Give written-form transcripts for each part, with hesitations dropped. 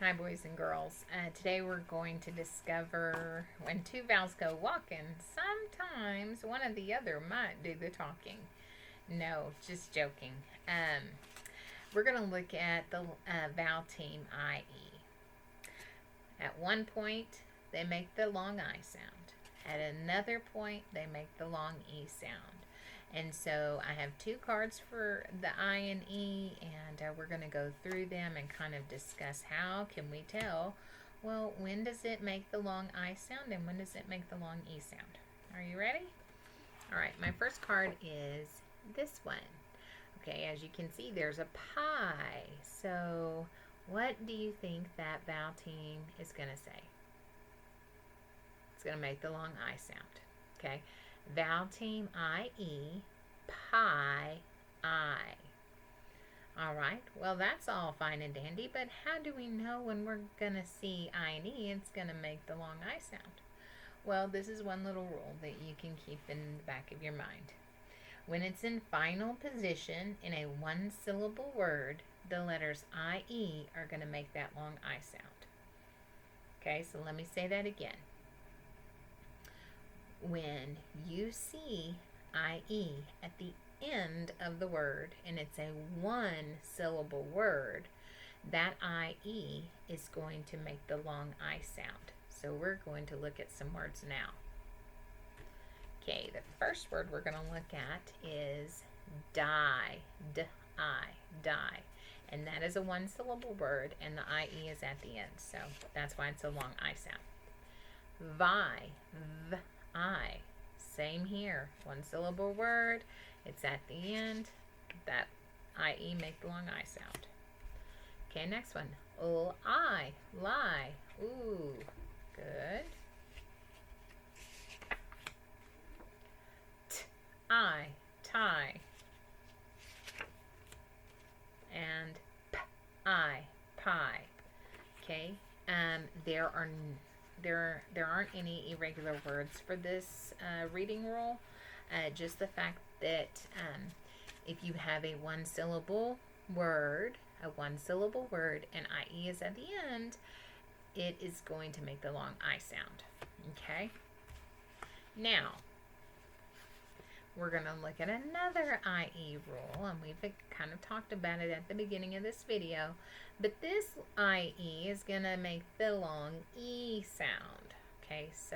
Hi, boys and girls. Today we're going to discover when two vowels go walking, sometimes one or the other might do the talking. No, just joking. We're going to look at the vowel team IE. At one point, they make the long I sound. At another point, they make the long E sound. And so I have two cards for the I and E, and we're going to go through them and kind of discuss how can we tell, well, when does it make the long I sound and when does it make the long E sound? Are you ready? All right, my first card is this one. Okay, as you can see, there's a pie. So what do you think that vowel team is going to say? It's going to make the long I sound. Okay. Vowel team IE, pie, I. All right, well, that's all fine and dandy, but how do we know when we're going to see I and E, it's going to make the long I sound? Well, this is one little rule that you can keep in the back of your mind. When it's in final position in a one-syllable word, the letters IE are going to make that long I sound. Okay, so let me say that again. When you see IE at the end of the word and it's a one-syllable word, that IE is going to make the long I sound. So we're going to look at some words now. Okay, the first word we're going to look at is die, D-I, die. And that is a one-syllable word, and the IE is at the end, so that's why it's a long I sound. Vi, V-I, same here, one-syllable word, it's at the end, that IE make the long I sound. Okay, next one, L-I, lie, ooh, good. T-I, tie, and P-I, pie. Okay, there aren't any irregular words for this reading rule. Just the fact that if you have a one-syllable word, and IE is at the end, it is going to make the long I sound. Okay? Now, we're going to look at another IE rule, and we've kind of talked about it at the beginning of this video, but this IE is going to make the long E sound. Okay, so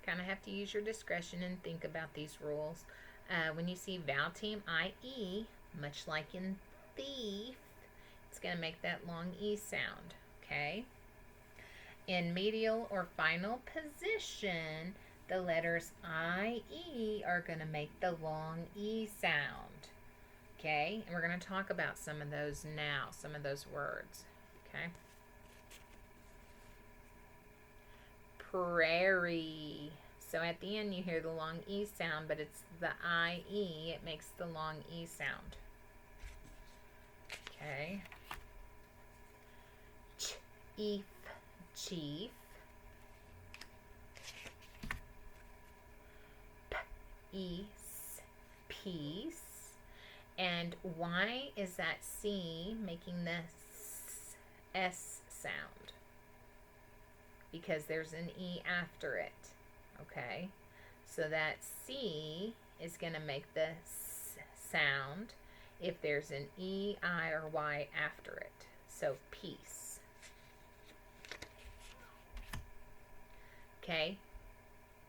kind of have to use your discretion and think about these rules. When you see vowel team IE, much like in thief, it's going to make that long E sound. Okay, in medial or final position, the letters IE are going to make the long E sound. Okay, and we're going to talk about some of those now, some of those words. Okay. Prairie. So at the end you hear the long E sound, but it's the IE, it makes the long E sound. Okay. Chief, chief. Peace, peace. And why is that C making the S sound? Because there's an E after it. Okay, so that C is going to make the S sound if there's an E, I, or Y after it. So peace. Okay,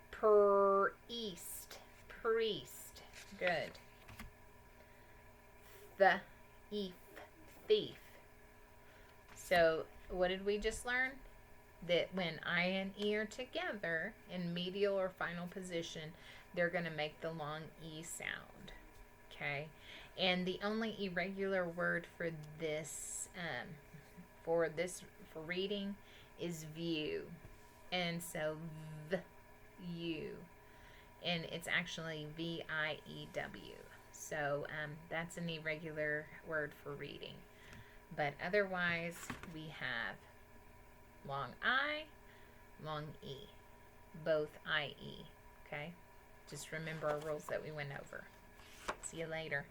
priest, priest. Good. Thief, thief. So what did we just learn? That when I and E are together in medial or final position, they're going to make the long E sound. Okay, and the only irregular word for this, for reading, is view, and so view, and it's actually V-I-E-W. So that's an irregular word for reading, but otherwise we have long I, long E, both IE, okay? Just remember our rules that we went over. See you later.